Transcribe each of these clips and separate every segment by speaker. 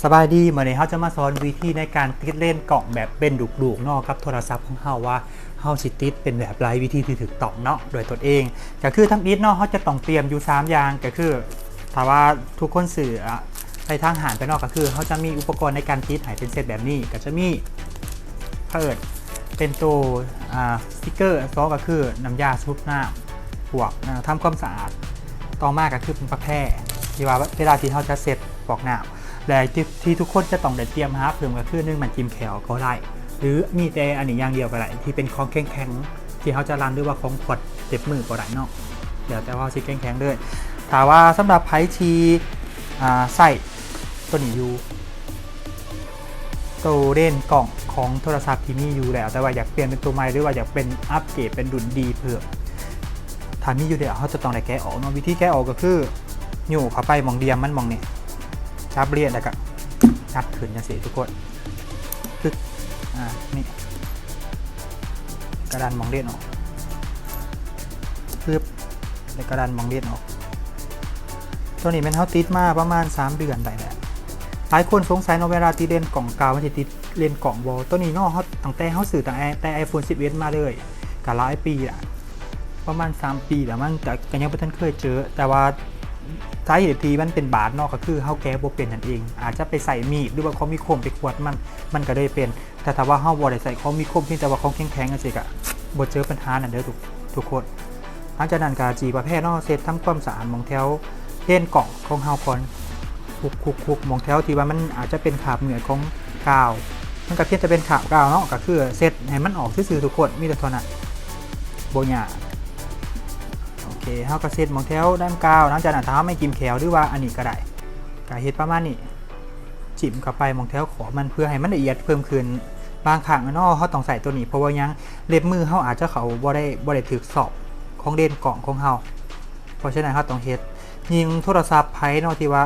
Speaker 1: สบายดีเมื่อนี้เขาจะมาสอนวิธีในการติดเล่นกล่องแบบเป็นดุกๆเนาะกับโทรศัพท์ของเขาว่าเขาสิติดเป็นแบบไรวิธีที่ถูกต้องเนาะโดยตนเองก็คือทั้งอิดเนาะเขาจะต้องเตรียมอยู่3อย่างก็คือถ้าว่าทุกคนสื่อไปทางหารไปเนาะก็คือเขาจะมีอุปกรณ์ในการติดให้เป็นเซตแบบนี้ก็จะมีเปิดเป็นตัวสติ๊กเกอร์ซอก็คือน้ำยาชุบน้ำพวกทำความสะอาดต่อมาก็คือเป็นประแพร่ที่ว่าเวลาที่เขาจะเซตฟอกน้ำและที่ทุกคนจะต้องได้เตรียมหาเพิ่มก็คือนึ่งมันจิ้มแขวก็ได้หรือมีแต่อันนี้อย่างเดียวก็ได้ที่เป็นของแข็งๆที่เขาจะรันด้วยว่าของขวดเจ็บมือก็ได้เนาะเดี๋ยวแต่ว่าสิแข็งๆด้วยถามว่าสำหรับไพ่ทีใส่ตัวนี้อยู่ตัวเล่นกล่องของโทรศัพท์ที่มีอยู่แล้วแต่ว่าอยากเปลี่ยนเป็นตัวใหม่หรือว่าอยากเป็นอัปเกรดเป็นดุลดีเพิ่มถ้ามีอยู่เดี๋ยวเขาจะต้องได้แกะออกเนาะวิธีแกะออกก็คืออยู่เข้าไปมองเดียมมันมองนี่จับเรียดแล้วก็งัดขึ้นนะสิทุกคนปึ๊กนี่กระดานมองเลียนออกปึ๊บแล้วกระดานมองเลียนออกตัวนี้เป็นเท่าติดมาประมาณ3 เดือนได้แหละหลายคนสงสัยเนาะเวลาตีเล่นกล่องกาวมันจะติดเล่นกล่องบอลตัวนี้เนาะเขาตั้งแต่เขาสื่อแต่ iPhone 11 มาเลยกับหลายปีอะประมาณ3 ปีแล้วมันแต่ก็ยังไม่ทันเคยเจอแต่ว่าสาเหตุที่มันเป็นบาดเนาะก็คือเขาแก้บ่เป็นนั่นเองอาจจะไปใส่มีดหรือว่าเขามีคมไปขวดมันก็ได้เป็นแต่ถ้าว่าเขาบ่ได้ใส่เขามีคมเพียงแต่ว่าเขาแข็งๆกันสิกะบ่เจอปัญหานั่นเด้อทุกคนหลังจากนั้นก็จีประเภทเนาะเซตทำความสะอาดมองแถวเล่นกล่องของเฮาก่อนคุกมองแถวที่ว่ามันอาจจะเป็นขาบเหนือของกาวมันก็เพียงแต่เป็นขาบกาวเนาะก็คือเซตให้มันออกซื่อๆทุกคนมีแต่เท่านั้นบ่ยากโอเคเฮาก็เซตมองแถวด้านกาวหลังจากนั้นถ้าไม่กิมแขวหรือว่าอันนี้ก็ได้ก็เฮ็ดประมาณนี้จิ้มเข้าไปมองแถวขอมันเพื่อให้มันละเอียดเพิ่มขึ้นบางครั้งเนาะเฮาต้องใส่ตัวนี้เพราะว่ายังเล็บมือเฮาอาจจะเขาบ่ได้ถึกสอบของเด่นกล่องของเฮาเพราะฉะนั้นเฮาต้องเฮ็ดยิงโทรศัพท์ไพ่เนาะที่ว่า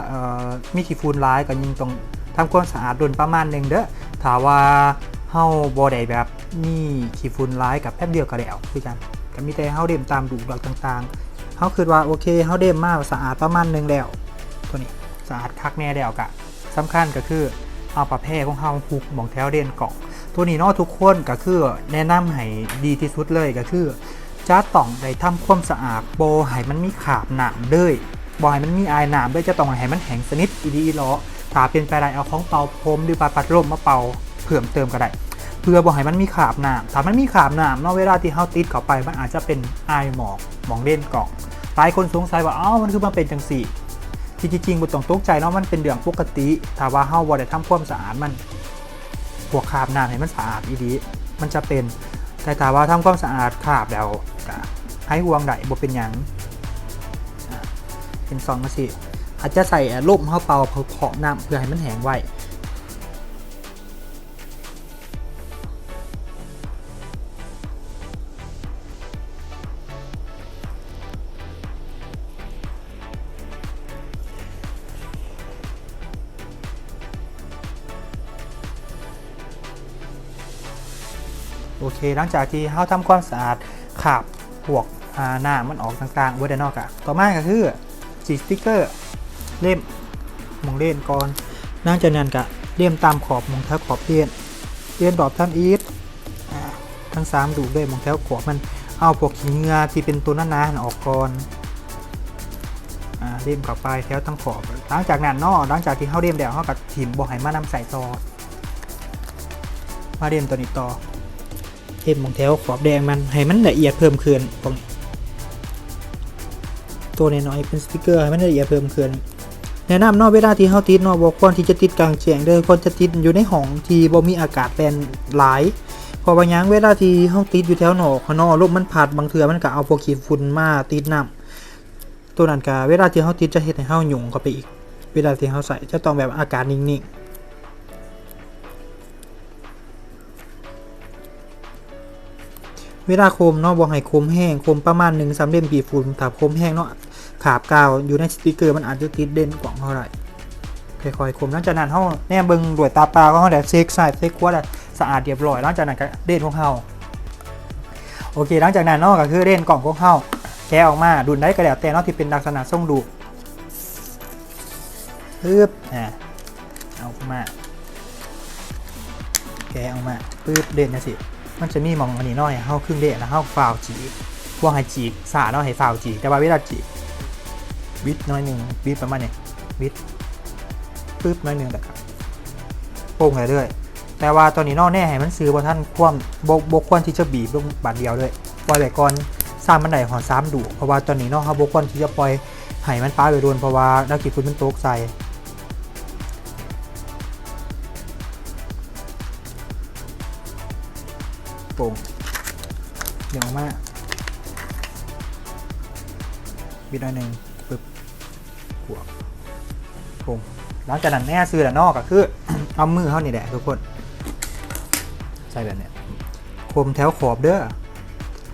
Speaker 1: มีขี้ฝุ่นร้ายก็ยิงต้องทำความสะอาดโดนประมาณนึงเด้อถ้าว่าเฮาบ่ได้แบบมีขี้ฝุ่นร้ายกับแป๊บเดียวก็แล้วคือกันก็มีแต่เฮาเด่มตามดูหลักต่างๆเฮาคิดว่าโอเคเฮาเด่มมาสะอาดประมาณนึงแล้วตัวนี้สะอาดคักแน่แล้วก็สำคัญก็คือเอาประแพร่ของเฮาผูกหม่องแถวเด่นกล่องตัวนี้เนาะทุกคนก็คือแนะนำให้ดีที่สุดเลยก็คือจะต้องได้ทำความสะอาดบ่ให้มันมีคราบน้ำเลยบ่ให้มันมีอายน้ำด้วยจะต้องให้มันแห้งสนิทอีดีอีล้อถ้าเป็นไปได้เอาของเป่าพรมหรือปัดลมมาเป่าเพิ่มเติมก็ได้เพื่อบ่ให้มันมีคราบน้ำถ้ามันมีคราบน้ำเนาะเวลาที่เฮาติดเข้าไปมันอาจจะเป็นอายหมองเด่นกล่องหลายคนสงสัยว่ามันคือมันเป็นจังซี่ที่จริงบ่ต้องตกใจเนาะมันเป็นเรื่องปกติถ้าว่าเฮาบ่ได้ทำความสะอาดมันพวกคราบน้ำให้มันสะอาดอีดีมันจะเป็นแต่ถ้าว่าทำความสะอาดคราบแล้วก็ให้ห่วงได้บ่เป็นหยังเป็นซองมาสิอาจจะใส่ลมเข้าเป่าเผาน้ำเพื่อให้มันแห้งไวโอเคหลังจากที่เราทำความสะอาดขาบพวกหน้ามันออกต่างๆไว้ด้านนอกอะต่อมาก็คือจีสติ๊กเกอร์เล่มมองเล่นก่อนหลังจากนั้นก็เล่มตามขอบมองแถวขอบเลียนดอบทำอีททั้ง3ดูด้วยมองแถวขอบมันเอาพวกขี้เหงื่อที่เป็นตัวหนาๆออกก่อนเล่มกับปลายแถวทั้งขอบหลังจากนั้นเนาะหลังจากที่เขาเล่มแล้วเขาก็ถิ่มบ่ให้มานำใส่ต่อมาเล่มตัวนี้ต่อเล่มมองแถวขอบแดงมันให้มันละเอียดเพิ่มขึ้นตรงตัวน้อยๆเป็นสติ๊กเกอร์ให้มันละเอียดเพิ่มขึ้นแนะนำเนาะเวลาที่เฮาติดเนาะบอกก่อนที่จะติดกลางแจ้งเด้อควรจะติดอยู่ในห้องที่บ่มีอากาศแปรนหลายเพราะว่าหยังเวลาที่เฮาติดอยู่แถวนอกข้างนอกลมมันพัดบางเทื่อมันก็เอาพวกขี้ฝุ่นมาติดน้ำตัวนั้นก็เวลาที่เฮาติดจะเฮ็ดให้เฮาหยุ่งเข้าไปอีกเวลาที่เฮาใส่จะต้องแบบอากาศนิ่งๆเวลาโคมเนาะบ่ให้โคมแห้งโคมประมาณ1 3เล่มปีฝุ่นถ้าโคมแห้งเนาะขาบกาวอยู่ในสติ๊กเกอร์มันอาจจะติดเด่นกล่องเท่าไหร่ค่อยๆคมหลังจากนั้นเฮาแนมเบิ่งด้วยตาเปล่าก็เฮาได้เช็คซ้ายเช็คขวาได้สะอาดเรียบร้อยหลังจากนั้นก็เด่นของเฮาโอเคหลังจากนั้นเนาะก็คือเด่นกล่องของเฮาแกะออกมาดุนได้ก็แล้วแต่เนาะที่เป็นลักษณะทรงดูปึ๊บ เอามาแกะออกมาปื๊บเด่นนะสิมันจะมีมองอันนี้น้อยเข้าครึ่งเด่นแล้วเข้าฟาวจีพวกให้จีกสาเนาะให้ฟาวจีแต่ว่าเวลาจีบิดน้อยหนึ่งบิดประมาณนี้บิดปื๊บน้อยหนึ่งแต่ครับโป่งเลยเรื่อยแต่ว่าตอนนี้นอกแน่ให้มันซื้อว่าท่านคว่ำบกควรที่จะบีบลงบาดเดียวด้วยปล่อยไว้ก่อนสร้างมันได้หอซ้ำดูเพราะว่าตอนนี้นอกเขาบกควรที่จะปล่อยให้มันป้าไปโดนเพราะว่านักกีฬามันโต๊กใส่โป่งเดี๋ยวมาบิดหน่อยหนึ่งปึ๊บหัวโป่งหลังจากนั้นแน่ซื้อแต่นอกก็คือ เอามือเข้านี่แหละทุกคนใส่แบบเนี้ยคมแถวขอบเด้อ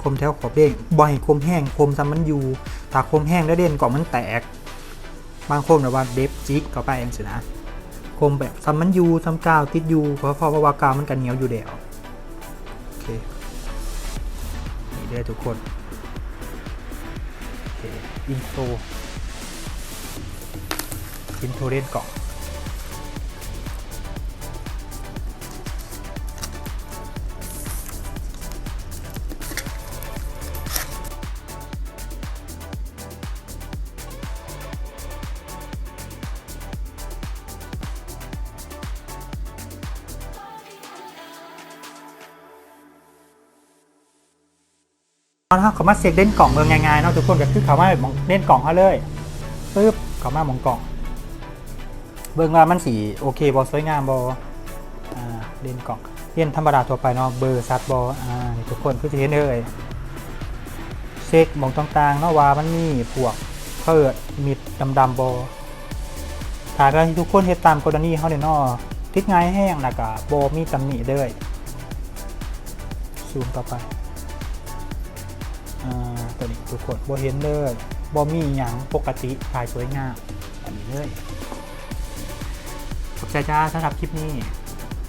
Speaker 1: คมแถวขอบเด้งบ่อยคมแห้งคมซ้ำมันอยู่ถ้าคมแห้งแล้วเด่นก่อนมันแตกบางคมแบบว่าเดฟจิกเข้าไปเองสินะคมแบบซ้ำมันอยู่ซ้ำกาวติดอยู่เพราะว่ากาวมันกันเหนียวอยู่เดียวโอเคนี่เด้อทุกคนโอเคอินโทรเล่นกล่องเขามาเสกเล่นกล่องเมืองง่ายๆเนาะทุกคนก็คือเขามาเล่นกล่องเขาเลยปึ๊บเขามามองกล่องเบิ่งว่ามันสีโอเคบอสวยงามบอเล่นกล่องเล่นธรรมดาทั่วไปเนาะเบอร์ซัดบอทุกคนคือจะเห็นเลยเช็คมองต่างๆเนาะว่ามันมีพวกเพิดมิดดำๆบอถ้าที่ทุกคนเฮ็ดตามกรณีเขาเนี่ยเนาะทิศง่ายแห้งแล้วก็บอมีตำหนิเลยซูมต่อไปตัวนี้ทุกคนบอเห็นเลยบอมีอย่างปกติถ่ายสวยงามอันนี้เลยขอบใจจ้าสำหรับคลิปนี้